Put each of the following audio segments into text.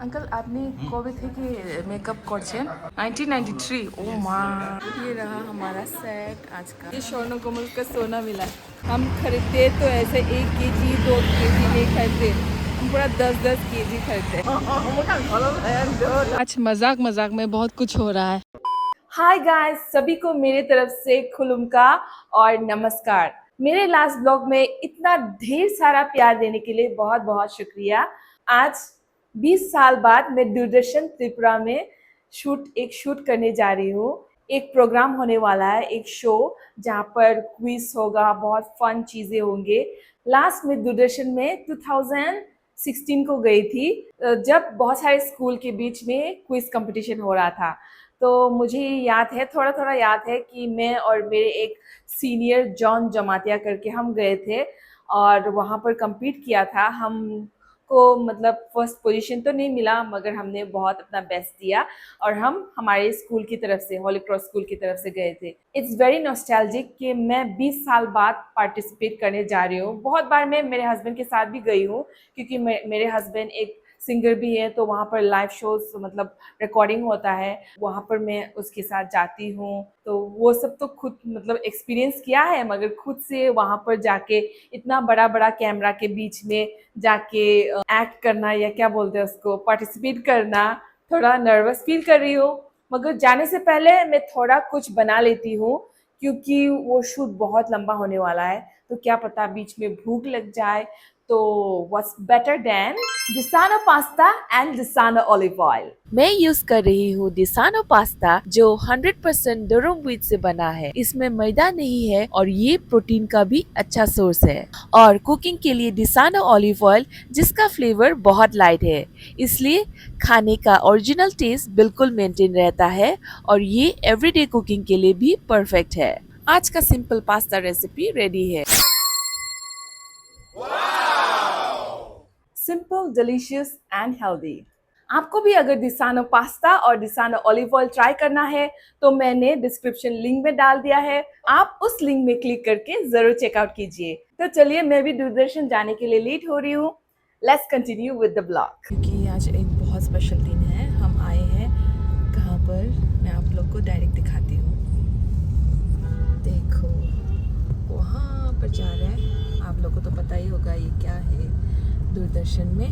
Uncle आपने कब থেকে मेकअप করছেন 1993 ओ माँ ये रहा हमारा सेट आज का। ये स्वर्ण कमल का सोना मिला। हम खरीदते तो ऐसे 1 केजी 2 केजी नहीं खरीदते, हम पूरा 10-10 केजी खरीदते। आज मजाक मजाक में बहुत कुछ हो रहा है। हाय गाइस, सभी को मेरे तरफ से खुलुमका और नमस्कार। मेरे लास्ट ब्लॉग में इतना ढेर सारा प्यार देने के लिए बहुत बहुत शुक्रिया। आज 20 साल बाद मैं दूरदर्शन त्रिपुरा में एक शूट करने जा रही हूँ। एक प्रोग्राम होने वाला है, एक शो जहाँ पर क्विज होगा, बहुत फन चीजें होंगे। लास्ट में दूरदर्शन में 2016 को गई थी, जब बहुत सारे स्कूल के बीच में क्विज कंपटीशन हो रहा था। तो मुझे याद है, थोड़ा थोड़ा याद है कि मैं और मेरे एक सीनियर जॉन जमातिया करके हम गए थे और वहाँ पर compete किया था। हमको मतलब फर्स्ट पोजीशन तो नहीं मिला, मगर हमने बहुत अपना बेस्ट दिया और हम हमारे स्कूल की तरफ से, होली क्रॉस स्कूल की तरफ से गए थे। इट्स वेरी नॉस्टैल्जिक कि मैं 20 साल बाद पार्टिसिपेट करने जा रही हूँ। बहुत बार मैं मेरे हस्बैंड के साथ भी गई हूँ, क्योंकि मेरे हस्बैंड एक सिंगर भी है, तो वहाँ पर लाइव शोज मतलब रिकॉर्डिंग होता है, वहाँ पर मैं उसके साथ जाती हूँ। तो वो सब तो खुद मतलब एक्सपीरियंस किया है, मगर खुद से वहाँ पर जाके इतना बड़ा बड़ा कैमरा के बीच में जाके एक्ट करना, या क्या बोलते हैं उसको, पार्टिसिपेट करना, थोड़ा नर्वस फील कर रही हूँ। मगर जाने से पहले मैं थोड़ा कुछ बना लेती हूँ, क्योंकि वो शूट बहुत लंबा होने वाला है, तो क्या पता बीच में भूख लग जाए। तो what's better than Disano pasta and Disano olive oil. मैं यूज कर रही हूँ डिसानो पास्ता, जो 100% दुरुम व्हीट से बना है। इसमें मैदा नहीं है और ये प्रोटीन का भी अच्छा सोर्स है। और कुकिंग के लिए डिसानो ऑलिव ऑयल, जिसका फ्लेवर बहुत लाइट है, इसलिए खाने का ओरिजिनल टेस्ट बिल्कुल मेंटेन रहता है और ये एवरीडे कुकिंग के लिए भी परफेक्ट है। आज का सिंपल पास्ता रेसिपी रेडी है। Simple, delicious and healthy. आपको भी अगर डिसानो पास्ता और डिसानो ऑलिव ऑयल ट्राई करना है तो मैंने डिस्क्रिप्शन लिंक में डाल दिया है, आप उस लिंक में क्लिक करके जरूर चेकआउट कीजिए। तो चलिए, मैं भी दूरदर्शन जाने के लिए लेट हो रही हूँ। Let's continue with the blog. क्योंकि आज एक बहुत स्पेशल दिन है, हम आए हैं कहाँ पर, मैं आप लोग को डायरेक्ट दिखाती हूँ। देखो वहाँ पर जा रहा है, आप लोगों को तो पता ही होगा ये क्या है। दूरदर्शन में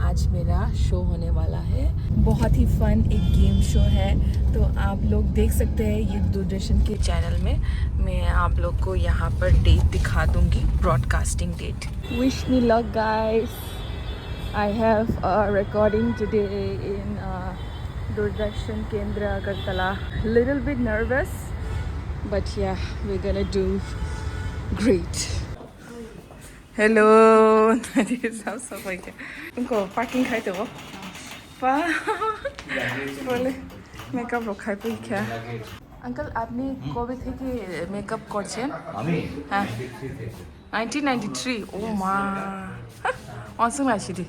आज मेरा शो होने वाला है, बहुत ही फन एक गेम शो है, तो आप लोग देख सकते हैं ये दूरदर्शन के चैनल में। मैं आप लोग को यहाँ पर डेट दिखा दूंगी, broadcasting date. Wish me luck guys, I have recording today in Doordarshan Kendra Agartala. Little bit nervous but yeah we gonna do great. Hello साफ सफाई क्या उनको पार्किंग खाई तो पा बोले मेकअप रखाई पे क्या। अंकल आपने कब থেকে मेकअप করছেন? হ্যাঁ 1993 ও মা অসম আসিদি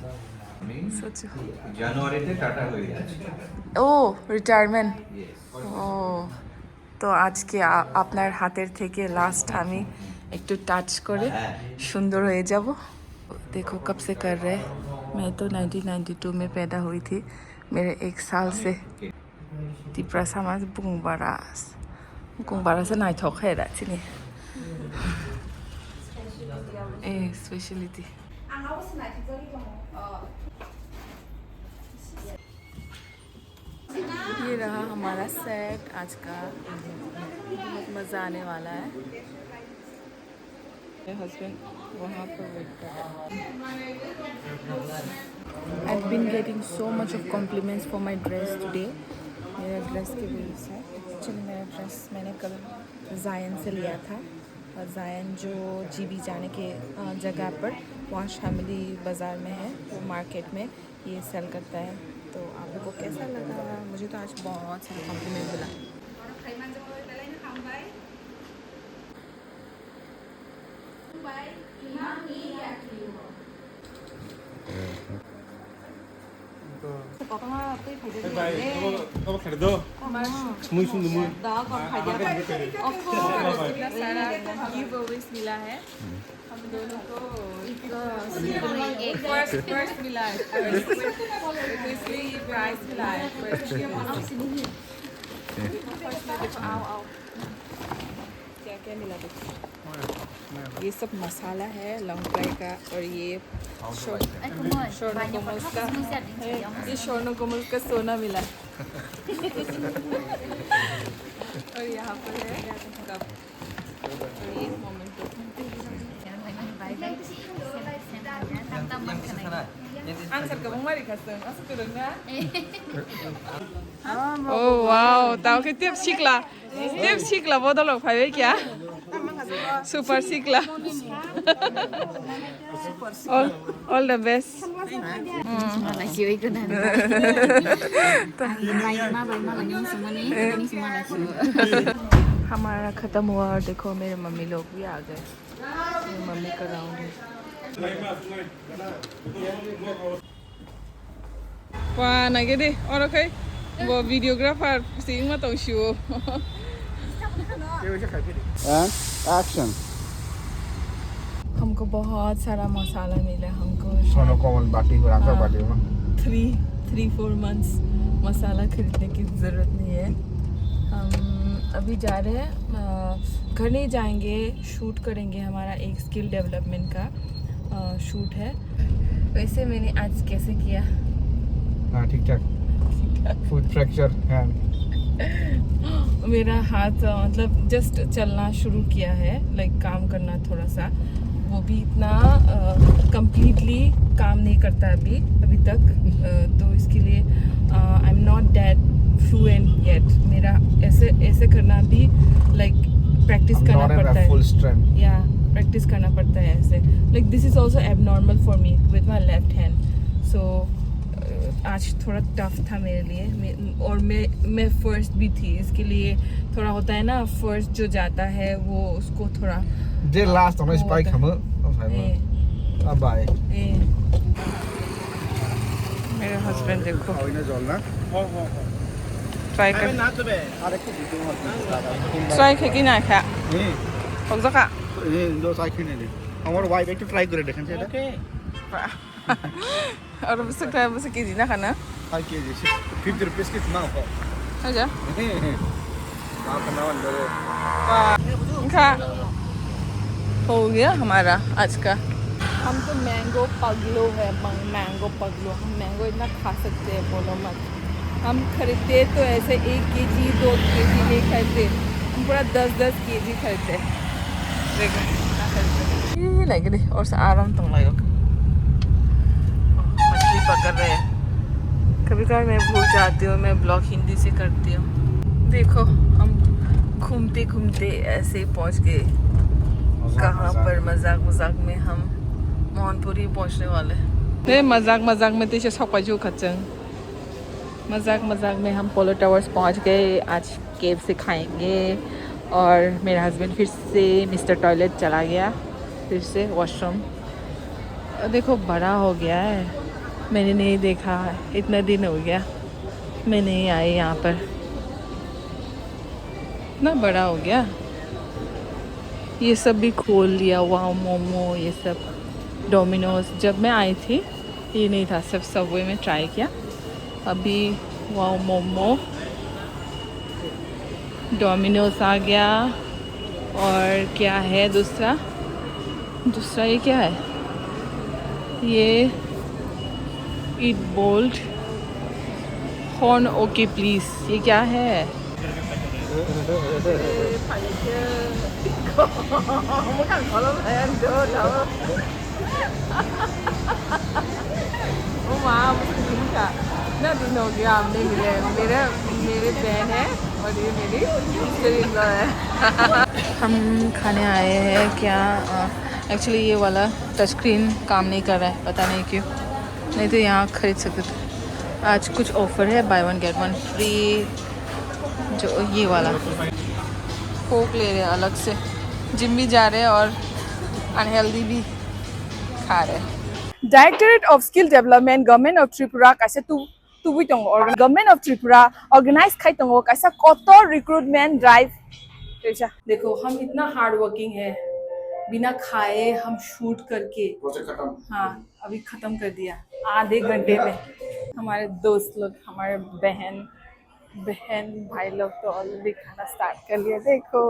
सोचो জানুয়ারিতে টাটা হয়ে গেছে। ও রিটায়ারমেন্ট। ও তো আজকে আপনার হাতের থেকে লাস্ট আমি একটু টাচ করে सुंदर हो যাব। देखो कब से कर रहे हैं, मैं तो 1992 में पैदा हुई थी, मेरे 1 साल से त्रिपुरा समाज बुंगबारा से नाई थोक है रात नहीं ए स्पेशलिटी। ये रहा हमारा सेट आज का, बहुत मज़ा आने वाला है। मेरे हस्बैंड वहाँ पर वेट कर रहे हैं। I've been getting so much of compliments for my dress today. मेरा ड्रेस की वजह से, एक्चुअली मेरा ड्रेस मैंने कल जायन से लिया था, और जायन जो जीबी जाने के जगह पर वॉश फैमिली बाज़ार में है, वो मार्केट में ये सेल करता है। तो आप लोगों को कैसा लगा? मुझे तो आज बहुत सारा कॉम्प्लीमेंट मिला। Có phải đâu? Mui xuống mui. Đó còn phải giveaways मिला है हम दोनों को, फर्स्ट मिला है। राइस खिलाए आओ क्या क्या मिला देखो ये सब मसाला है लॉन्ग फ्राई का और ये शोरनो कोमल्स का ये शोरनो कोमल्स का सोना मिला और यहाँ पर है कप और ये memento Answer ka mong mari kasong asa tulog na Oh wow tao cái tiếp xích là vô đó là phải vậy kìa super xích là all the best हमारा खत्म हुआ और देखो मेरे मम्मी लोग भी आ गए मेरी मम्मी का राउंड है Wah, nah gede, orang kayak bawa videographer, pasti ingat tahu show. And action. हमको बहुत सारा मसाला मिला हमको सोनो कोमल बाटी हो रहा बाटी हो 3-4 months मसाला खरीदने की ज़रूरत नहीं है हम अभी जा रहे हैं घर नहीं जाएंगे शूट करेंगे हमारा एक स्किल डेवलपमेंट का शूट है वैसे मैंने आज कैसे किया हाँ ठीक ठाक फुट फ्रैक्चर हैंड मेरा हाथ मतलब जस्ट चलना शुरू किया है लाइक काम करना थोड़ा सा वो भी इतना कंप्लीटली काम नहीं करता अभी तक तो इसके लिए I am not that fluent yet मेरा ऐसे करना भी लाइक प्रैक्टिस करना पड़ता है फुल स्ट्रेंथ या प्रैक्टिस करना पड़ता है ऐसे like this is also abnormal for me with my left hand so आज थोड़ा टफ था मेरे लिए और मैं फर्स्ट भी थी इसके लिए थोड़ा होता है ना फर्स्ट जो जाता है वो उसको थोड़ा जे लास्ट हमें स्पाइक हम अब बाय मेरे हस्बैंड देखो ना जलना ट्राई कर ट्राई है कि ना खा हो जाका ये जो साइकिल ने हमारे वाइफ एक ट्राई करे देखन से ओके और बस केजी ना खाना 5 kg 50 रुपीस की ना हो अच्छा आप ना अंदर खा हो गया हमारा आज का हम तो मैंगो पगलो है मैंगो पगलो हम मैंगो इतना खा सकते हैं बोलो मत हम खरीदते तो ऐसे 1 kg 2 kg नहीं खरीदते हम पूरा 10 kg खरीदते देखो ये लग रही और से आराम तुम लगो मछली पकड़ रहे हैं कभी कभी मैं भूल जाती हूँ मैं ब्लॉग हिंदी से करती हूँ देखो हम घूमते घूमते ऐसे पहुँच गए कहाँ पर मजाक में हम मोहनपुरी पहुँचने वाले हैं मजाक में तो सौकाजू खचंग मजाक में हम पोलो टावर्स पहुँच गए आज केव से खाएंगे और मेरा हस्बैंड फिर से मिस्टर टॉयलेट चला गया फिर से वॉशरूम देखो बड़ा हो गया है मैंने नहीं देखा इतना दिन हो गया मैं नहीं आई यहाँ पर इतना बड़ा हो गया ये सब भी खोल लिया वाओ मोमो ये सब डोमिनोज जब मैं आई थी ये नहीं था सिर्फ सबवे में ट्राई किया अभी वाओ मोमो डोमिनोज आ गया और क्या है दूसरा ये क्या है ये ईट बोल्ड हॉर्न ओके प्लीज़ ये क्या है इतना दिन हो गया हमने मिले मेरे बहन है और ये मेरी सिस्टर है हम खाने आए हैं क्या एक्चुअली ये वाला टच स्क्रीन काम नहीं कर रहा है पता नहीं क्यों नहीं तो यहाँ खरीद सकते थे आज कुछ ऑफर है बाय 1 get 1 फ्री जो ये वाला कोक ले रहे हैं अलग से जिम भी जा रहे हैं और अनहेल्दी भी खा रहे हैं Directorate of Skill Development Government of Tripura kaisa tu भी तंग और Government of Tripura organize खाई तंग kaisa koto recruitment drive देखो हम इतना हार्ड वर्किंग है बिना खाए हम शूट करके हाँ अभी ख़त्म कर दिया आधे घंटे में। हमारे दोस्त लोग, हमारे बहन भाई लोग तो ऑलरेडी खाना स्टार्ट कर लिया। देखो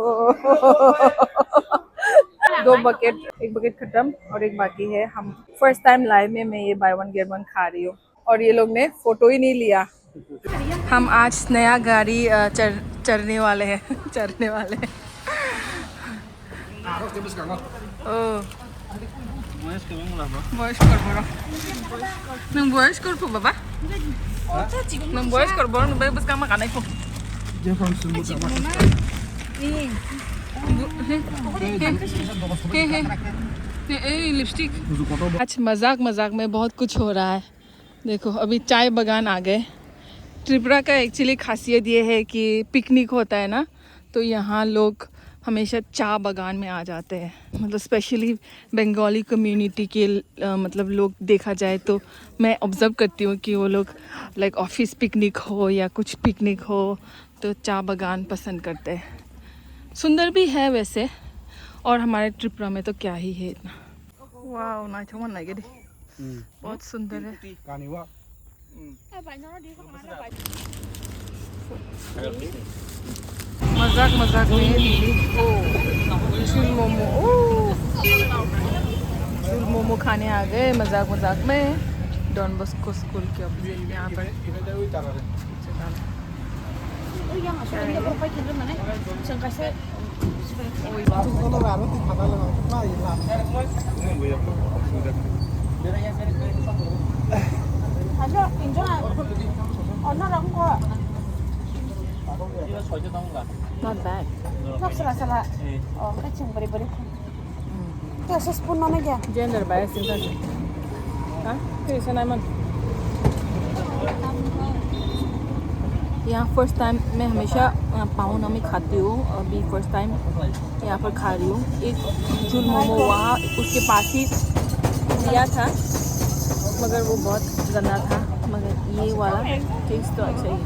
2 बकेट, 1 बकेट खत्म और 1 बाकी है। हम फर्स्ट टाइम लाइव में मैं ये बाय वन गेट वन खा रही हूँ और ये लोग ने फोटो ही नहीं लिया। हम आज नया गाड़ी चढ़ने वाले हैं चढ़ने वाले हैं। ओह voice call bro. Nang voice call po baba? Nang voice call bro, nang bas ka makanay po. Lipstick. आज मजाक मजाक में बहुत कुछ हो रहा है। देखो अभी चाय बागान आ गए। त्रिपुरा का एक्चुअली खासियत ये है कि पिकनिक होता है ना, तो यहाँ लोग हमेशा चाय बागान में आ जाते हैं। मतलब स्पेशली बंगाली कम्युनिटी के मतलब लोग देखा जाए तो मैं ऑब्ज़र्व करती हूँ कि वो लोग लाइक ऑफिस पिकनिक हो या कुछ पिकनिक हो तो चाय बागान पसंद करते हैं। सुंदर भी है वैसे, और हमारे त्रिपुरा में तो क्या ही है इतना। वाह नाइट वन लगे दी, बहुत सुंदर है। मजाक मजाक में झूल मोमो, झूल मोमो खाने आ गए मजाक मजाक में। डॉन बॉस्को स्कूल के ऑपोजिट यहाँ पर। Not bad. Nak sala-sala. Oh, kacang beri-beri. Tuh, sespoon mana aja? Gender bias in that. हाँ फिर से नामन। यहाँ फर्स्ट टाइम मैं हमेशा पाव नामी खाती हूँ, अभी फर्स्ट टाइम यहाँ पर खा रही हूँ। एक झूल मोमो वहाँ उसके पास ही दिया था मगर वो बहुत गंदा था, मगर ये वाला टेस्ट तो अच्छा ही है।